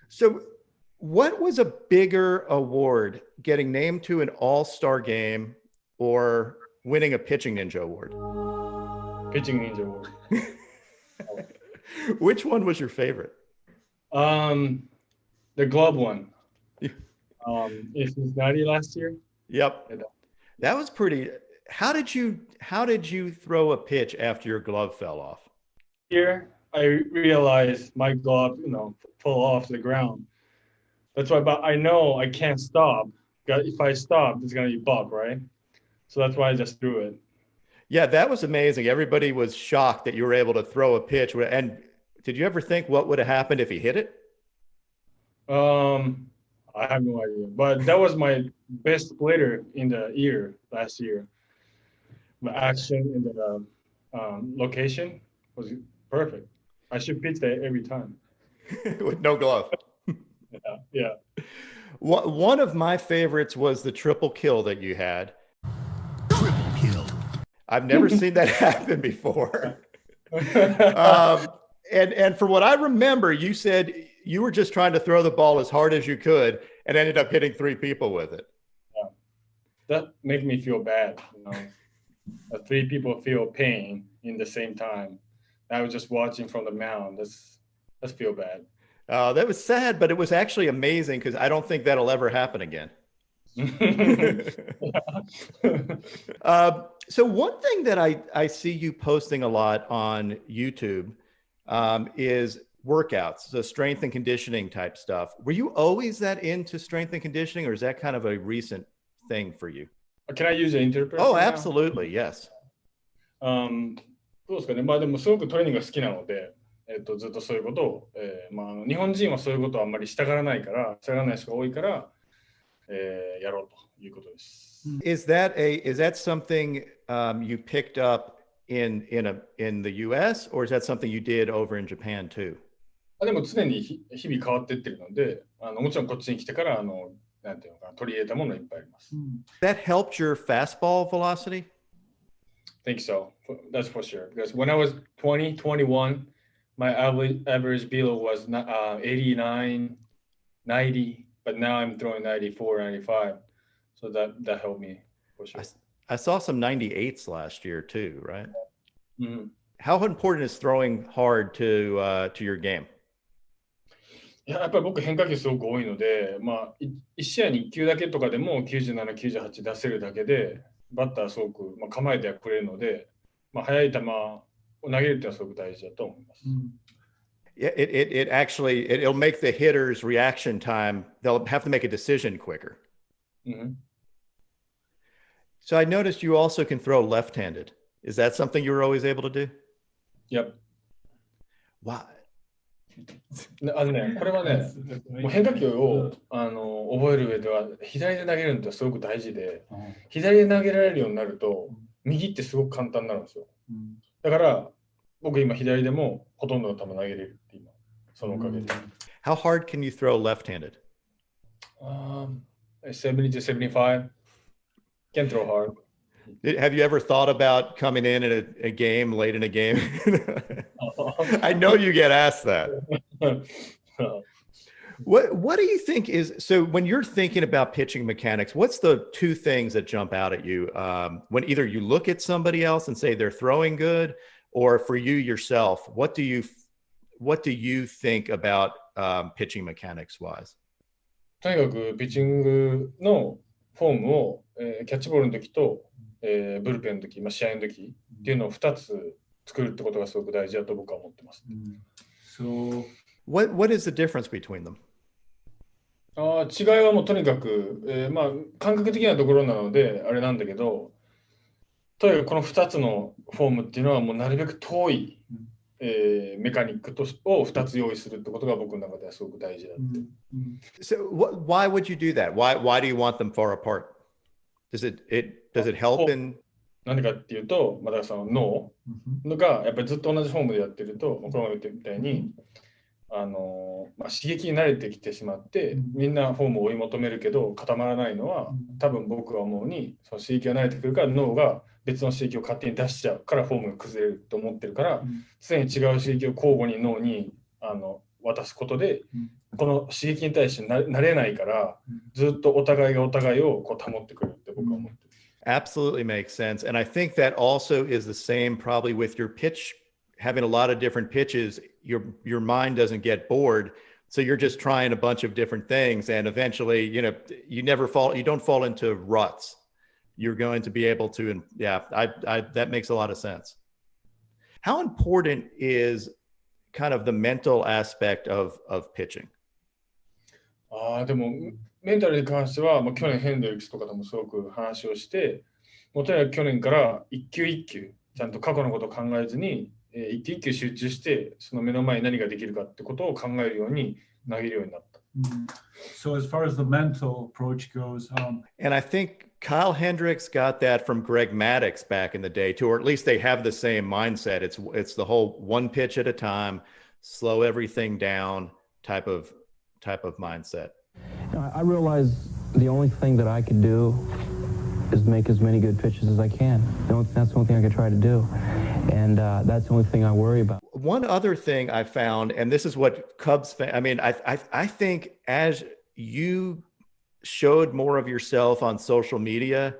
So, what was a bigger award, getting named to an all-star game or winning a pitching ninja award? Pitching Ninja Award. Which one was your favorite? The glove one. In Cincinnati last year. Yep. That was pretty. How did you throw a pitch after your glove fell off? Here, I realized my glove, fall off the ground. That's why, but I know I can't stop. If I stop, it's gonna be Bob, right? So that's why I just threw it. Yeah, that was amazing. Everybody was shocked that you were able to throw a pitch. And did you ever think what would have happened if he hit it? Um, I have no idea, but that was my best splitter in the year last year. The action in the location was perfect. I should pitch that every time. With no glove. Yeah, yeah. One of my favorites was the triple kill that you had. Triple kill. I've never seen that happen before. And for what I remember, you said you were just trying to throw the ball as hard as you could and ended up hitting three people with it. Yeah. That made me feel bad. Three people feel pain in the same time. I was just watching from the mound. That's feel bad. That was sad, but it was actually amazing because I don't think that'll ever happen again. So one thing that I see you posting a lot on YouTube is workouts, so strength and conditioning type stuff. Were you always that into strength and conditioning, or is that kind of a recent thing for you? Can I use an interpreter? Oh, absolutely. Yes. どうですかね。まあでもすごくトレーニングが好きなので、ずっとそういうことを、日本人はそういうことをあんまりしたがらない人が多いから、やろうということです。Is that something you picked up in the US, or is that something you did over in Japan too? でも常に日々変わっていってるので、もちろんこっちに来てからなんていうのかな、取り入れたものいっぱいあります。That helped your fastball velocity? I think so. That's for sure. Because when I was 20, 21, my average velo was 89, 90, but now I'm throwing 94, 95. So that helped me for sure. I saw some 98s last year too, right? Mm-hmm. How important is throwing hard to your game? やっぱり僕変化球すごく多いので、1試合に1球だけとかでも97、98出せるだけで、バッターすごく、構えてはくれるので、速い球を投げるっていうのはすごく大事だと思います。Yeah, it actually it'll make the hitter's reaction time. They'll have to make a decision quicker. Mm-hmm. So I noticed you also can throw left-handed. Is that something you were always able to do? Yep. Why? これはね、もう変化球を覚える上では左で投げるのってすごく大事で、左で投げられるようになると右ってすごく簡単になるんですよ。だから僕今左でもほとんどの球投げれるって今そのおかげで。How hard can you throw left-handed? 70 to 75. Can throw hard. Have you ever thought about coming in a game late in a game? I know you get asked that. What do you think is, so when you're thinking about pitching mechanics, what's the two things that jump out at you when either you look at somebody else and say they're throwing good, or for you yourself, what do you think about pitching mechanics wise? とにかくピッチングのフォームを、キャッチボールの時と、ブルペンの時、試合の時っていうのを2つ作るってことがすごく大事だと僕は思ってます。So, what is the difference between them? 違いはもうとにかく、感覚的なところなのであれなんだけど、とにかくこの2つのフォームっていうのはもうなるべく遠い、メカニックを2つ用意するってことが僕の中ではすごく大事だって。So why would you do that? Why do you want them far apart? Does it help in? 何でかっていうと、だからその脳がやっぱりずっと同じフォームでやってると、この前言ったみたいに刺激に慣れてきてしまって、みんなフォームを追い求めるけど固まらないのは、多分僕が思うにその刺激が慣れてくるから脳が別の刺激を勝手に出しちゃうからフォームが崩れると思ってるから、常に違う刺激を交互に脳に渡すことで、この刺激に対して慣れないから、ずっとお互いがお互いをこう保ってくるって僕は思ってる。Absolutely makes sense. And I think that also is the same probably with your pitch, having a lot of different pitches, your mind doesn't get bored. So you're just trying a bunch of different things. And eventually, you know, you don't fall into ruts. You're going to be able to, and yeah, that makes a lot of sense. How important is kind of the mental aspect of pitching? でもメンタルに関しては、去年ヘンドリックスとかともすごく話をして、もうとにかく去年から一球一球ちゃんと過去のことを考えずに、一球一球集中してその目の前に何ができるかってことを考えるように投げるようになった。So as far as the mental approach goes, and I think Kyle Hendricks got that from Greg Maddux back in the day too, or at least they have the same mindset. It's the whole one pitch at a time, slow everything down type of mindset. I realize the only thing that I could do is make as many good pitches as I can. That's the only thing I could try to do. And that's the only thing I worry about. One other thing I found, and this is what Cubs fans, I mean, I think as you showed more of yourself on social media,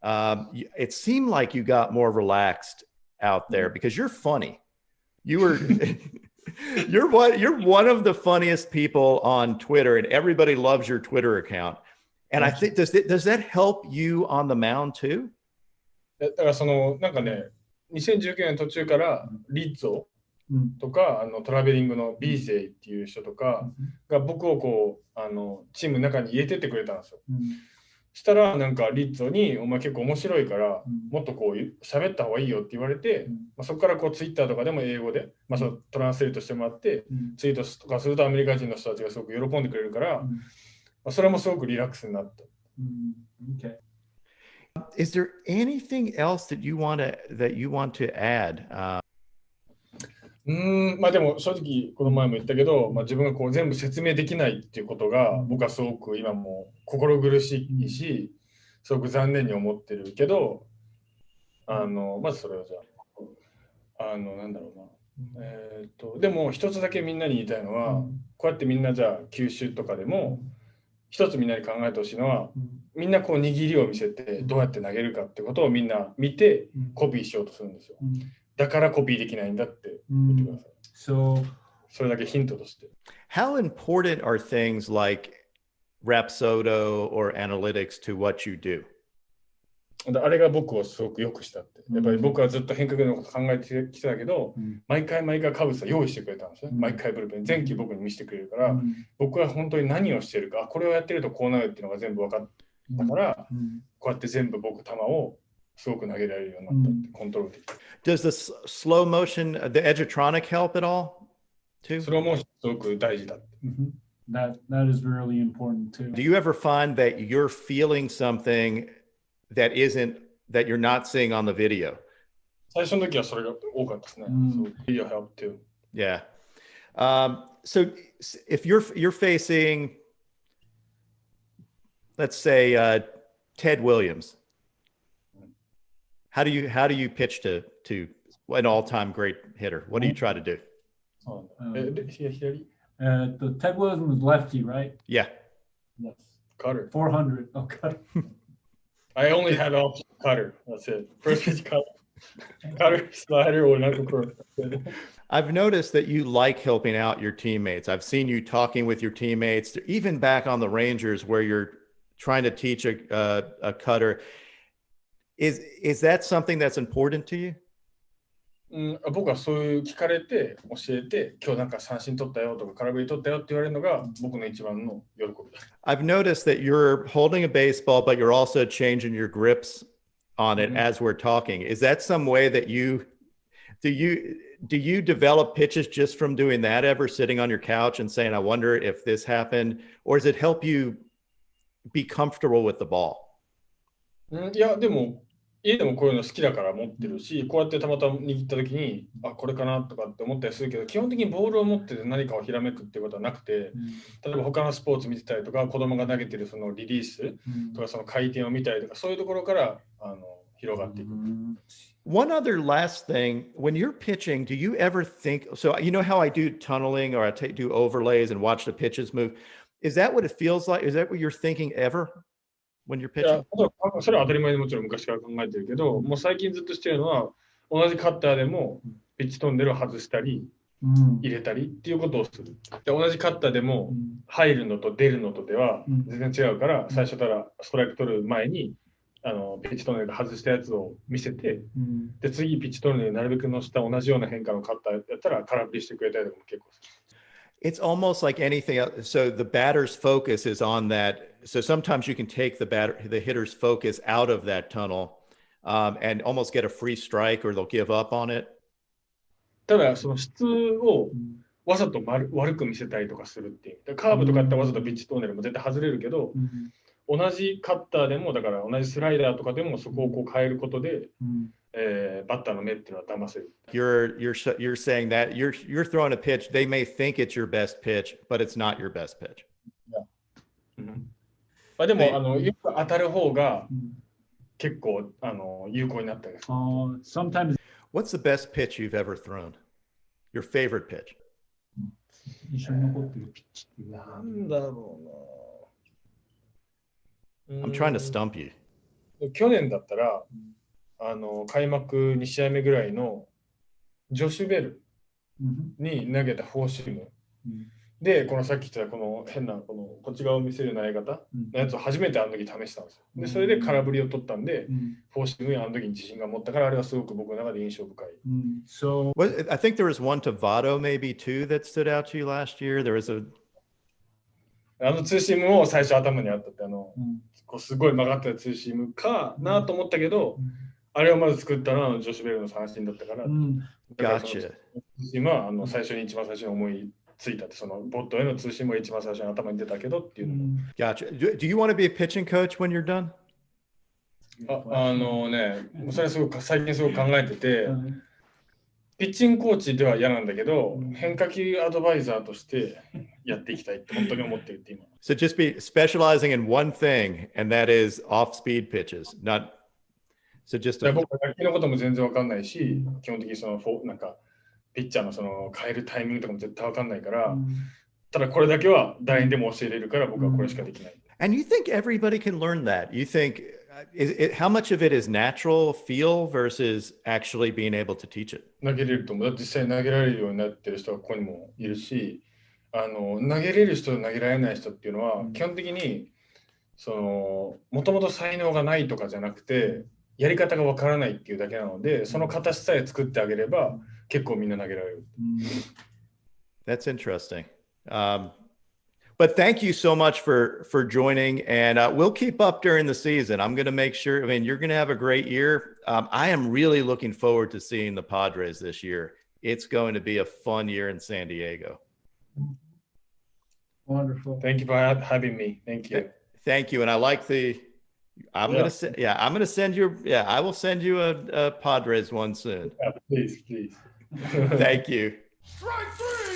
it seemed like you got more relaxed out there because you're funny. You were, you're one of the funniest people on Twitter, and everybody loves your Twitter account. And I think, does that help you on the mound too? だからなんかね、2019年途中からリッツォとか、トラベリングの BJ っていう人とかが僕をこうチームの中に入れてってくれたんですよ。したらなんかリッツォにお前結構面白いからもっとこう喋った方がいいよって言われて、そこからこうツイッターとかでも英語で、そうトランスレートしてもらって、ツイートとかするとアメリカ人の人たちがすごく喜んでくれるから、それもすごくリラックスになった。Okay. Is there anything else that you want to add? でも正直この前も言ったけど、自分がこう全部説明できないっていうことが僕はすごく今も心苦しいし、すごく残念に思ってるけど、まずそれはじゃあ、なんだろうな。でも一つだけみんなに言いたいのは、こうやってみんなじゃあ球種とかでも一つみんなに考えてほしいのは、みんなこう握りを見せてどうやって投げるかってことをみんな見てコピーしようとするんですよ。だからコピーできないんだって言ってください。それだけヒントとして。How important are things like Rapsodo or analytics to what you do? あれが僕をすごく良くしたって。やっぱり僕はずっと変化球のこと考えてきてたけど、毎回カブスは用意してくれたんですね。毎回ブルペン、全球僕に見せてくれるから、僕は本当に何をしてるか、これをやってるとこうなるっていうのが全部分かったから、こうやって全部僕球をすごく投げられるようになったって、コントロールできた。Does the slow motion, the Edgertronic help at all? Too? スローモーションすごく大事だって。That is really important too. Do you ever find that you're feeling something that you're not seeing on the video? 最初の時はそれが多かったですね。Video help too. Yeah. So if you're facing, let's say Ted Williams, how do you pitch to an all-time great hitter? What do you try to do? Ted Williams was lefty, right? Yeah. Yes. Cutter. 400. Oh, cutter. I only had option cutter. That's it. First pitch cutter. Cutter, slider, or knuckle. I've noticed that you like helping out your teammates. I've seen you talking with your teammates, even back on the Rangers where you're trying to teach a cutter. Is that something that's important to you? 僕はそういう聞かれて教えて今日なんか三振取ったよとか空振り取ったよって言われるのが僕の一番の喜びだ。I've noticed that you're holding a baseball, but you're also changing your grips on it as we're talking. Is that some way that do you develop pitches just from doing that, ever sitting on your couch and saying, I wonder if this happened, or does it help you be comfortable with the ball? いやでも家でもこういうの好きだから持ってるし、こうやってたまたま握った時にこれかなとかって思ったりするけど、基本的にボールを持ってて何かをひらめくっていうことはなくて、例えば他のスポーツ見てたりとか子供が投げてるそのリリースとかその回転を見たりとかそういうところから広がっていく。One other last thing, when you're pitching, do you ever think, so you know how I do tunneling or do overlays and watch the pitches move? Is that what it feels like? Is that what you're thinking ever when you're いや pitching? それは当たり前でもちろん昔から考えてるけど、もう最近ずっとしてるのは、同じカッターでもピッチトンネルを外したり、入れたりっていうことをする。で同じカッターでも入るのと出るのとでは全然違うから、最初からストライク取る前にピッチトンネル外したやつを見せて、で次ピッチトンネルなるべく乗せた同じような変化のカッターやったら空振りしてくれたりとかも結構する。It's almost like anything else. So the batter's focus is on that. So sometimes you can take the hitter's focus out of that tunnel and almost get a free strike, or they'll give up on it. ただその質をわざと悪く見せたりとかするっていう。カーブとかやったらわざとピッチトンネルも絶対外れるけど、同じカッターでもだから同じスライダーとかでもそこをこう変えることで、バッターの目っていうのは騙せる。You're saying that you're throwing a pitch. They may think it's your best pitch, but it's not your best pitch. まあでもよく当たる方が結構有効になったりする。Sometimes What's the best pitch you've ever thrown? Your favorite pitch? 印象に残ってるピッチっていうのはなんだろうな。I'm trying to stump you. 去年だったら開幕2試合目ぐらいのジョシュ・ベルに投げたフォーシーム、でこのさっき言ったこの変なこっち側を見せる投げ方のやつを初めてあの時試したんですよ。でそれで空振りを取ったんで、フォーシームにあの時に自信が持ったから、あれはすごく僕の中で印象深い。So I think there was one to Votto maybe too that stood out to you last year. There was a ツーシームを最初頭にあったってこうすごい曲がったツーシームかなと思ったけど、あれをまず作ったのはジョシュ・ベルの三振だったから、gotcha. 今最初に一番最初に思いついたって、そのボットへのツーシームが一番最初に頭に出たけどっていうのも。Gotcha. Do you want to be a pitching coach when you're done? それすごく最近すごく考えてて、ピッチングコーチでは嫌なんだけど、変化球アドバイザーとしてやっていきたいって本当に思ってるって今。So just be specializing in one thing, and that is off-speed pitches, not so just. 僕は野球のことも全然わかんないし、基本的にそのなんかピッチャーのその変えるタイミングとかも絶対わかんないから、ただこれだけは誰にでも教えれるから僕はこれしかできない。And you think everybody can learn that? You think how much of it is natural feel versus actually being able to teach it? 投げれると思う。だって実際投げられるようになってる人がここにもいるし、投げれる人と投げられない人っていうのは、基本的にもともと才能がないとかじゃなくて、やり方がわからないっていうだけなので、その形さえ作ってあげれば結構みんな投げられる。That's interesting. But thank you so much for joining, and we'll keep up during the season. I'm going to make sure. I mean, you're going to have a great year. I am really looking forward to seeing the Padres this year. It's going to be a fun year in San Diego. Wonderful. Thank you for having me. Thank you. Thank you, and I like the. I'm going to send you. Yeah, I will send you a Padres one soon. Yeah, please. Thank you. Strike three!